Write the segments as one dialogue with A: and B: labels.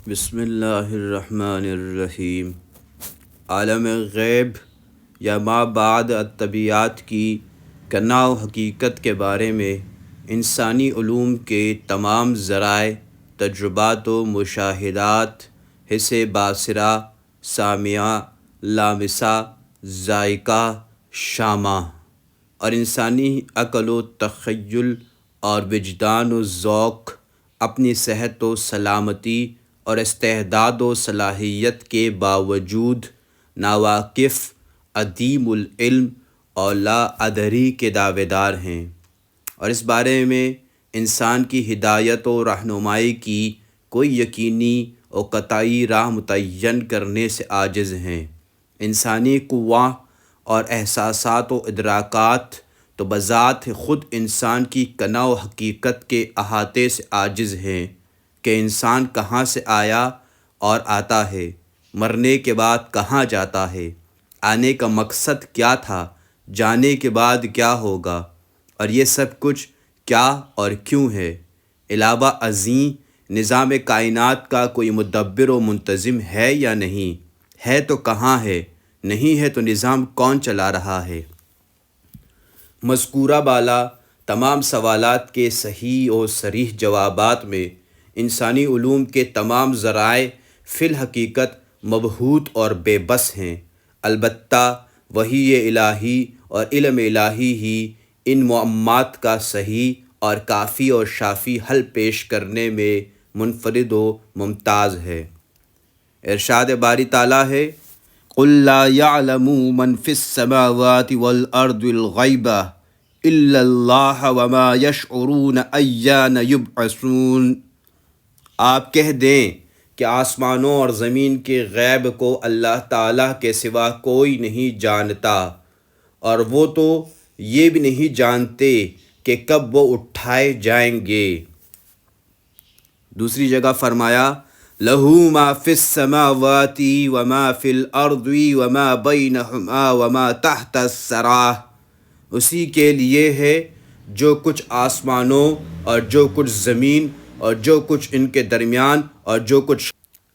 A: بسم اللہ الرحمن الرحیم۔ عالم غیب یا ما بعد الطبیعات کی کناء و حقیقت کے بارے میں انسانی علوم کے تمام ذرائع، تجربات و مشاہدات، حس باصرہ، سامعہ، لامسہ، ذائقہ، شامہ اور انسانی عقل و تخیل اور وجدان و ذوق اپنی صحت و سلامتی اور استعداد و صلاحیت کے باوجود ناواقف، عدیم العلم اور لا ادری کے دعوے دار ہیں، اور اس بارے میں انسان کی ہدایت و رہنمائی کی کوئی یقینی اور قطعی راہ متعین کرنے سے عاجز ہیں۔ انسانی قواں اور احساسات و ادراکات تو بذات خود انسان کی کناء و حقیقت کے احاطے سے عاجز ہیں کہ انسان کہاں سے آیا اور آتا ہے، مرنے کے بعد کہاں جاتا ہے، آنے کا مقصد کیا تھا، جانے کے بعد کیا ہوگا، اور یہ سب کچھ کیا اور کیوں ہے۔ علاوہ ازیں نظام کائنات کا کوئی مدبر و منتظم ہے یا نہیں ہے تو کہاں ہے، نہیں ہے تو نظام کون چلا رہا ہے۔ مذکورہ بالا تمام سوالات کے صحیح و صریح جوابات میں انسانی علوم کے تمام ذرائع فی الحقیقت مبہوت اور بے بس ہیں، البتہ وحی الہی اور علم الہی ہی ان معمات کا صحیح اور کافی اور شافی حل پیش کرنے میں منفرد و ممتاز ہے۔ ارشاد باری تعالیٰ ہے، قُل لَّا يَعْلَمُ مَن فِي السَّمَاوَاتِ وَالْأَرْضِ الْغَيْبَ إِلَّا اللَّهُ وَمَا يَشْعُرُونَ أَيَّانَ يُبْعَثُونَ۔ آپ کہہ دیں کہ آسمانوں اور زمین کے غیب کو اللہ تعالیٰ کے سوا کوئی نہیں جانتا، اور وہ تو یہ بھی نہیں جانتے کہ کب وہ اٹھائے جائیں گے۔ دوسری جگہ فرمایا، لَهُ مَا فِي السَّمَاوَاتِ وَمَا فِي الْأَرْضِ وَمَا بَيْنَهُمَا وَمَا تَحْتَ الثَّرَىٰ۔ اسی کے لیے ہے جو کچھ آسمانوں اور جو کچھ زمین اور جو کچھ ان کے درمیان اور جو کچھ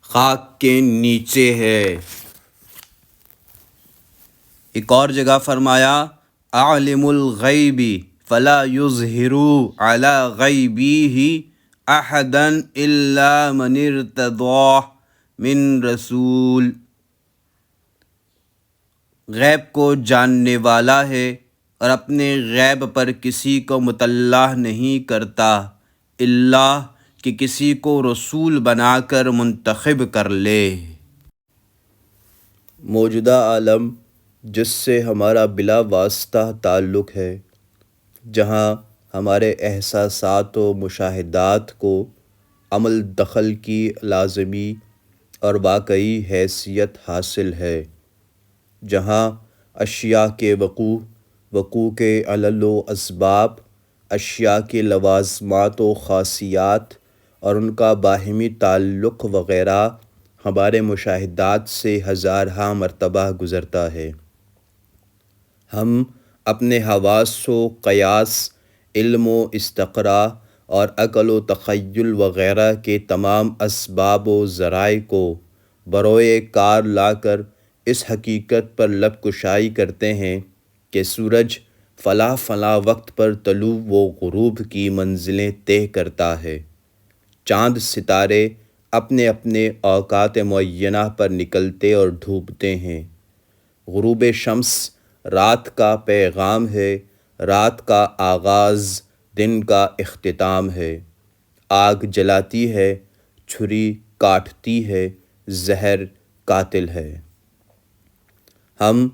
A: خاک کے نیچے ہے۔ ایک اور جگہ فرمایا، عالم الغیب فلا یظہر علی غیبہ احدا الا من ارتضی من رسول۔ غیب کو جاننے والا ہے اور اپنے غیب پر کسی کو مطلع نہیں کرتا الا کہ کسی کو رسول بنا کر منتخب کر لے۔ موجودہ عالم جس سے ہمارا بلا واسطہ تعلق ہے، جہاں ہمارے احساسات و مشاہدات کو عمل دخل کی لازمی اور واقعی حیثیت حاصل ہے، جہاں اشیاء کے وقوع کے علل و اسباب، اشیاء کے لوازمات و خاصیات اور ان کا باہمی تعلق وغیرہ ہمارے مشاہدات سے ہزارہا مرتبہ گزرتا ہے، ہم اپنے حواس و قیاس، علم و استقراء اور عقل و تخیل وغیرہ کے تمام اسباب و ذرائع کو بروئے کار لا کر اس حقیقت پر لب کشائی کرتے ہیں کہ سورج فلاں فلاں وقت پر طلوع و غروب کی منزلیں طے کرتا ہے، چاند ستارے اپنے اپنے اوقات معینہ پر نکلتے اور ڈوبتے ہیں، غروب شمس رات کا پیغام ہے، رات کا آغاز دن کا اختتام ہے، آگ جلاتی ہے، چھری کاٹتی ہے، زہر قاتل ہے۔ ہم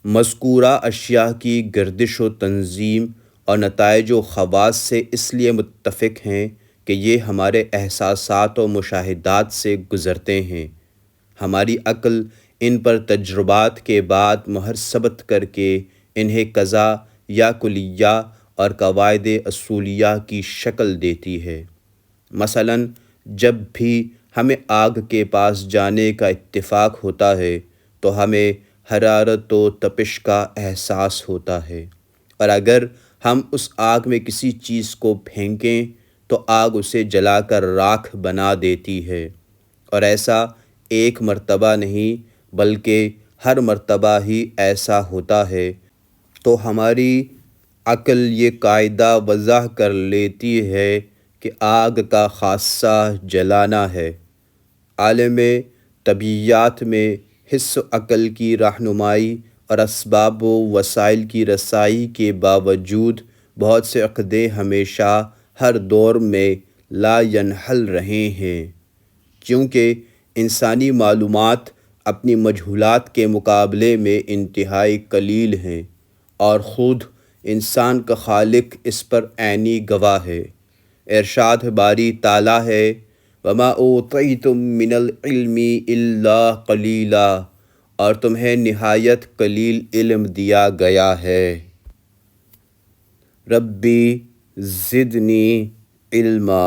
A: مذکورہ اشیاء کی گردش و تنظیم اور نتائج و خواص سے اس لیے متفق ہیں کہ یہ ہمارے احساسات و مشاہدات سے گزرتے ہیں، ہماری عقل ان پر تجربات کے بعد مہر ثبت کر کے انہیں قضا یا کلیہ اور قواعد اصولیہ کی شکل دیتی ہے۔ مثلاً جب بھی ہمیں آگ کے پاس جانے کا اتفاق ہوتا ہے تو ہمیں حرارت و تپش کا احساس ہوتا ہے، اور اگر ہم اس آگ میں کسی چیز کو پھینکیں تو آگ اسے جلا کر راکھ بنا دیتی ہے، اور ایسا ایک مرتبہ نہیں بلکہ ہر مرتبہ ہی ایسا ہوتا ہے، تو ہماری عقل یہ قاعدہ وضع کر لیتی ہے کہ آگ کا خاصہ جلانا ہے۔ عالم طبیعیات میں حس و عقل کی رہنمائی اور اسباب و وسائل کی رسائی کے باوجود بہت سے عقدے ہمیشہ ہر دور میں لا ینحل رہے ہیں، کیونکہ انسانی معلومات اپنی مجہولات کے مقابلے میں انتہائی قلیل ہیں، اور خود انسان کا خالق اس پر عینی گواہ ہے۔ ارشاد باری تعالیٰ ہے، وَمَا أُوتِيتُم مِّنَ الْعِلْمِ إِلَّا قَلِيلًا، اور تمہیں نہایت قلیل علم دیا گیا ہے۔ ربی زدنی علما۔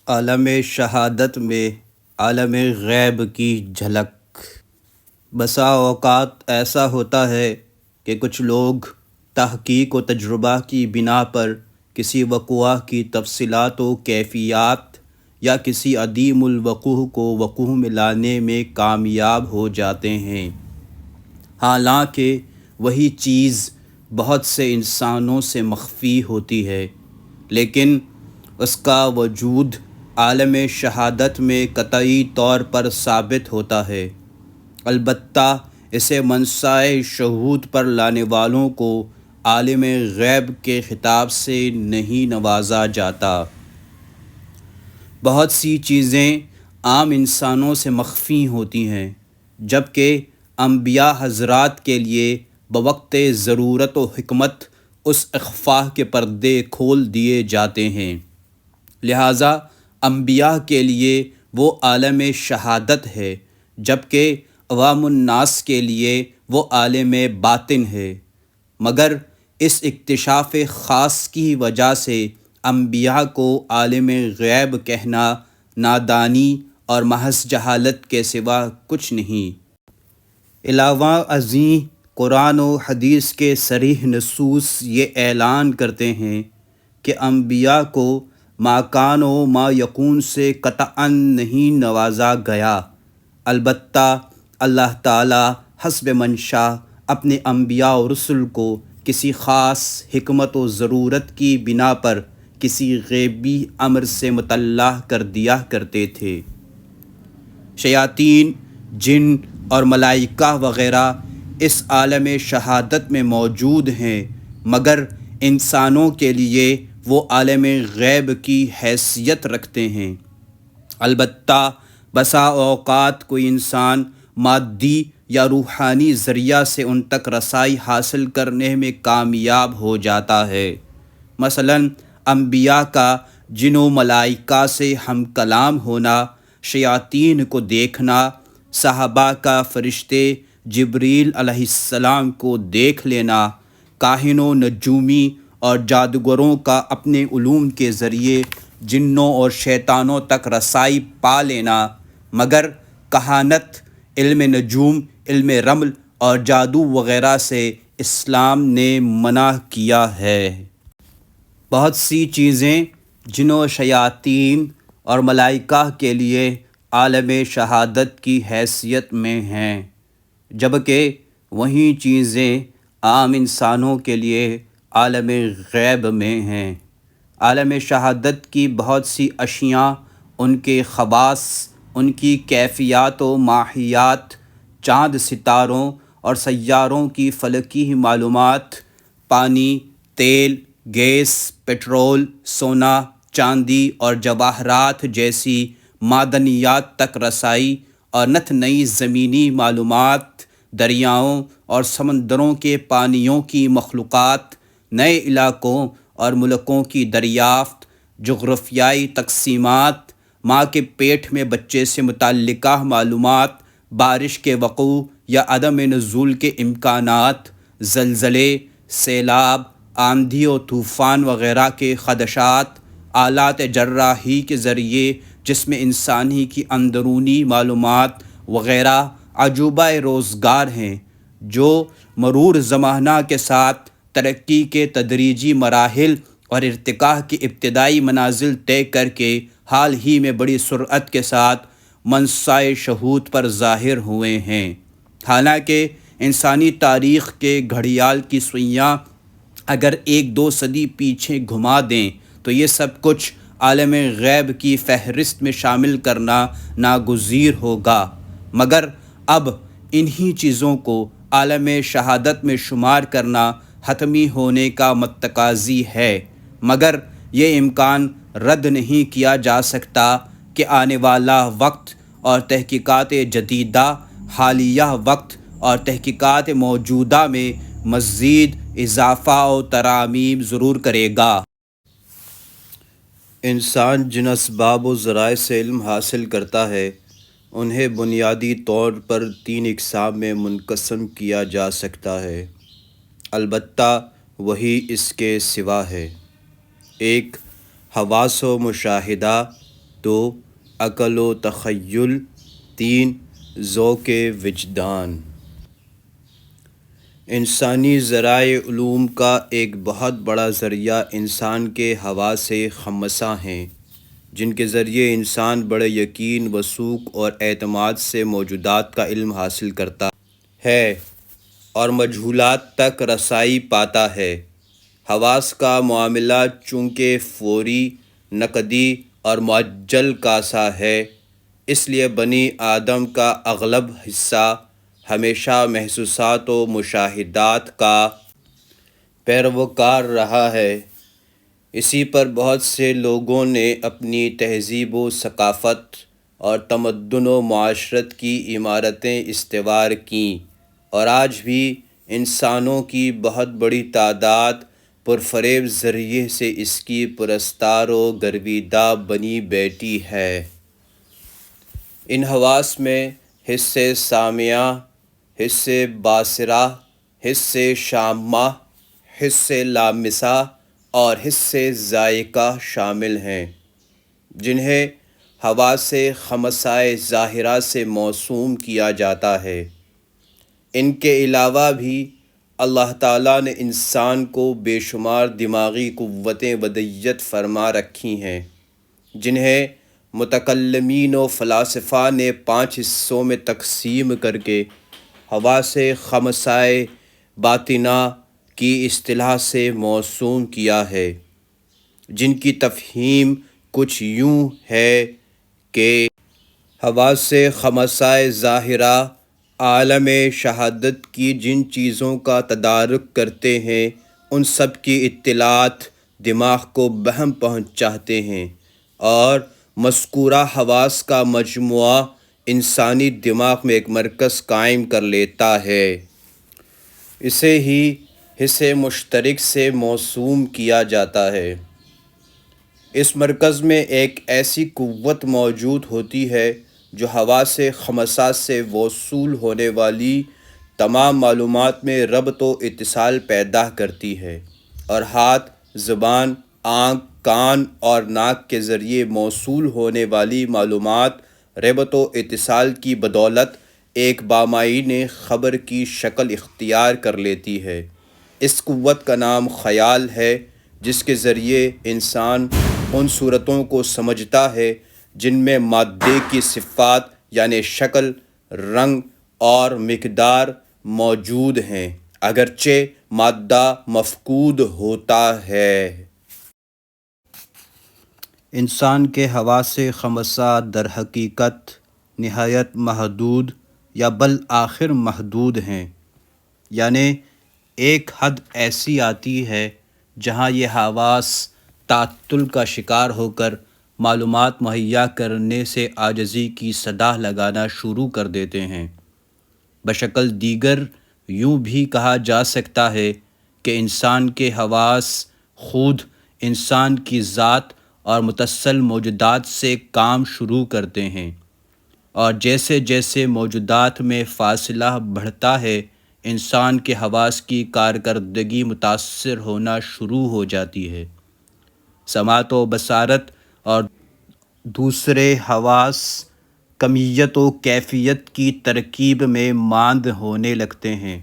A: عالم شہادت میں عالم غیب کی جھلک۔ بسا اوقات ایسا ہوتا ہے کہ کچھ لوگ تحقیق و تجربہ کی بنا پر کسی وقوع کی تفصیلات و کیفیات یا کسی عدیم الوقوع کو وقوع میں لانے میں کامیاب ہو جاتے ہیں، حالانکہ وہی چیز بہت سے انسانوں سے مخفی ہوتی ہے، لیکن اس کا وجود عالم شہادت میں قطعی طور پر ثابت ہوتا ہے۔ البتہ اسے منصۂ شہود پر لانے والوں کو عالم غیب کے خطاب سے نہیں نوازا جاتا۔ بہت سی چیزیں عام انسانوں سے مخفی ہوتی ہیں، جبکہ انبیاء حضرات کے لیے بوقت ضرورت و حکمت اس اخفاء کے پردے کھول دیے جاتے ہیں، لہٰذا انبیاء کے لیے وہ عالم شہادت ہے، جبکہ عوام الناس کے لیے وہ عالم باطن ہے۔ مگر اس اکتشاف خاص کی وجہ سے انبیاء کو عالم غیب کہنا نادانی اور محض جہالت کے سوا کچھ نہیں۔ علاوہ ازیں قرآن و حدیث کے صریح نصوص یہ اعلان کرتے ہیں کہ انبیاء کو ما کان و ما یکون سے قطعاً نہیں نوازا گیا، البتہ اللہ تعالیٰ حسب منشاء اپنے انبیاء و رسل کو کسی خاص حکمت و ضرورت کی بنا پر کسی غیبی امر سے مطلع کر دیا کرتے تھے۔ شیاطین، جن اور ملائکہ وغیرہ اس عالم شہادت میں موجود ہیں، مگر انسانوں کے لیے وہ عالم غیب کی حیثیت رکھتے ہیں۔ البتہ بسا اوقات کوئی انسان مادی یا روحانی ذریعہ سے ان تک رسائی حاصل کرنے میں کامیاب ہو جاتا ہے۔ مثلاً انبیاء کا جن و ملائکہ سے ہم کلام ہونا، شیاطین کو دیکھنا، صحابہ کا فرشتے جبریل علیہ السلام کو دیکھ لینا، کاہن و نجومی اور جادوگروں کا اپنے علوم کے ذریعے جنوں اور شیطانوں تک رسائی پا لینا، مگر کہانت، علم نجوم، علم رمل اور جادو وغیرہ سے اسلام نے منع کیا ہے۔ بہت سی چیزیں جن و شیاطین اور ملائکہ کے لیے عالم شہادت کی حیثیت میں ہیں، جبکہ وہیں چیزیں عام انسانوں کے لیے عالم غیب میں ہیں۔ عالم شہادت کی بہت سی اشیاء، ان کے خواص، ان کی کیفیات و ماہیات، چاند ستاروں اور سیاروں کی فلکی معلومات، پانی، تیل، گیس، پٹرول، سونا، چاندی اور جواہرات جیسی معدنیات تک رسائی، اور نت نئی زمینی معلومات، دریاؤں اور سمندروں کے پانیوں کی مخلوقات، نئے علاقوں اور ملکوں کی دریافت، جغرافیائی تقسیمات، ماں کے پیٹ میں بچے سے متعلقہ معلومات، بارش کے وقوع یا عدم نزول کے امکانات، زلزلے، سیلاب، آندھی و طوفان وغیرہ کے خدشات، آلات جراحی کے ذریعے جسم انسانی کی اندرونی معلومات وغیرہ عجوبہ روزگار ہیں، جو مرور زمانہ کے ساتھ ترقی کے تدریجی مراحل اور ارتقاء کی ابتدائی منازل طے کر کے حال ہی میں بڑی سرعت کے ساتھ منصۂ شہود پر ظاہر ہوئے ہیں۔ حالانکہ انسانی تاریخ کے گھڑیال کی سوئیاں اگر 1-2 صدی پیچھے گھما دیں تو یہ سب کچھ عالم غیب کی فہرست میں شامل کرنا ناگزیر ہوگا، مگر اب انہی چیزوں کو عالم شہادت میں شمار کرنا حتمی ہونے کا متقاضی ہے، مگر یہ امکان رد نہیں کیا جا سکتا کہ آنے والا وقت اور تحقیقات جدیدہ حالیہ وقت اور تحقیقات موجودہ میں مزید اضافہ و ترامیم ضرور کرے گا۔ انسان جن اسباب و ذرائع سے علم حاصل کرتا ہے انہیں بنیادی طور پر 3 اقسام میں منقسم کیا جا سکتا ہے، البتہ وہی اس کے سوا ہے۔ 1 حواس و مشاہدہ، 2 عقل و تخیل، 3 ذوق وجدان۔ انسانی ذرائع علوم کا ایک بہت بڑا ذریعہ انسان کے حواس خمسہ ہیں، جن کے ذریعے انسان بڑے یقین، وثوق اور اعتماد سے موجودات کا علم حاصل کرتا ہے اور مجہولات تک رسائی پاتا ہے۔ حواس کا معاملہ چونکہ فوری، نقدی اور معجل کا سا ہے، اس لیے بنی آدم کا اغلب حصہ ہمیشہ محسوسات و مشاہدات کا پیروکار رہا ہے۔ اسی پر بہت سے لوگوں نے اپنی تہذیب و ثقافت اور تمدن و معاشرت کی عمارتیں استوار کیں، اور آج بھی انسانوں کی بہت بڑی تعداد پرفریب ذریعے سے اس کی پرستار و گرویدہ بنی بیٹھی ہے۔ ان حواس میں حس سامعہ، حس باصرہ، حس شامہ، حس لامسہ اور حس ذائقہ شامل ہیں، جنہیں حواس خمسہ ظاہرہ سے موسوم کیا جاتا ہے۔ ان کے علاوہ بھی اللہ تعالیٰ نے انسان کو بے شمار دماغی قوتیں ودیت فرما رکھی ہیں، جنہیں متکلمین و فلاسفہ نے 5 حصوں میں تقسیم کر کے حواس خمسہ باطنہ کی اصطلاح سے موسوم کیا ہے، جن کی تفہیم کچھ یوں ہے کہ حواس خمسہ ظاہرہ عالم شہادت کی جن چیزوں کا تدارک کرتے ہیں ان سب کی اطلاعات دماغ کو بہم پہنچاتے ہیں، اور مذکورہ حواس کا مجموعہ انسانی دماغ میں ایک مرکز قائم کر لیتا ہے۔ اسے ہی حس مشترک سے موسوم کیا جاتا ہے۔ اس مرکز میں ایک ایسی قوت موجود ہوتی ہے جو حواس خمسہ سے موصول ہونے والی تمام معلومات میں ربط و اتصال پیدا کرتی ہے، اور ہاتھ، زبان، آنکھ، کان اور ناک کے ذریعے موصول ہونے والی معلومات ربط و اتصال کی بدولت ایک بامعنی خبر کی شکل اختیار کر لیتی ہے۔ اس قوت کا نام خیال ہے، جس کے ذریعے انسان ان صورتوں کو سمجھتا ہے جن میں مادے کی صفات یعنی شکل، رنگ اور مقدار موجود ہیں، اگرچہ مادہ مفقود ہوتا ہے۔ انسان کے حواس خمسہ در حقیقت نہایت محدود یا بالآخر محدود ہیں، یعنی ایک حد ایسی آتی ہے جہاں یہ حواس تعطل کا شکار ہو کر معلومات مہیا کرنے سے عاجزی کی صدا لگانا شروع کر دیتے ہیں۔ بشکل دیگر یوں بھی کہا جا سکتا ہے کہ انسان کے حواس خود انسان کی ذات اور متصل موجودات سے کام شروع کرتے ہیں، اور جیسے جیسے موجودات میں فاصلہ بڑھتا ہے انسان کے حواس کی کارکردگی متاثر ہونا شروع ہو جاتی ہے۔ سماعت و بصارت اور دوسرے حواس کمیت و کیفیت کی ترکیب میں ماند ہونے لگتے ہیں۔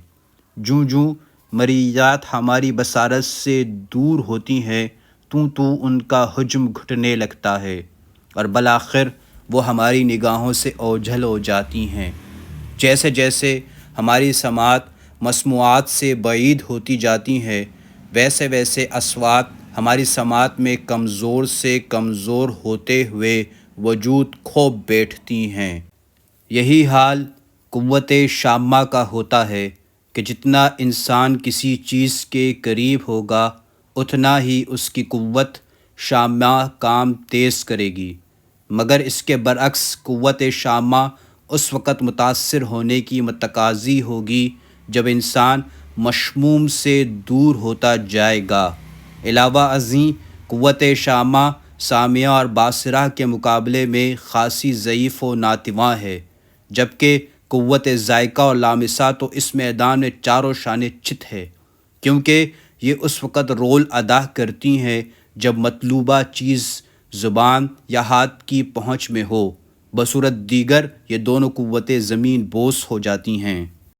A: جوں جوں مرئیات ہماری بصارت سے دور ہوتی ہیں تو ان کا حجم گھٹنے لگتا ہے اور بالآخر وہ ہماری نگاہوں سے اوجھل ہو جاتی ہیں۔ جیسے جیسے ہماری سماعت مسموعات سے بعید ہوتی جاتی ہے، ویسے ویسے اصوات ہماری سماعت میں کمزور سے کمزور ہوتے ہوئے وجود کھو بیٹھتی ہیں۔ یہی حال قوت شامہ کا ہوتا ہے کہ جتنا انسان کسی چیز کے قریب ہوگا اتنا ہی اس کی قوت شامہ کام تیز کرے گی، مگر اس کے برعکس قوت شامہ اس وقت متاثر ہونے کی متقاضی ہوگی جب انسان مشموم سے دور ہوتا جائے گا۔ علاوہ ازیں قوت شامہ سامعہ اور باصرہ کے مقابلے میں خاصی ضعیف و ناتواں ہے، جبکہ قوت ذائقہ اور لامسہ تو اس میدان میں چاروں شانے چت ہے، کیونکہ یہ اس وقت رول ادا کرتی ہیں جب مطلوبہ چیز زبان یا ہاتھ کی پہنچ میں ہو، بصورت دیگر یہ دونوں قوتیں زمین بوس ہو جاتی ہیں۔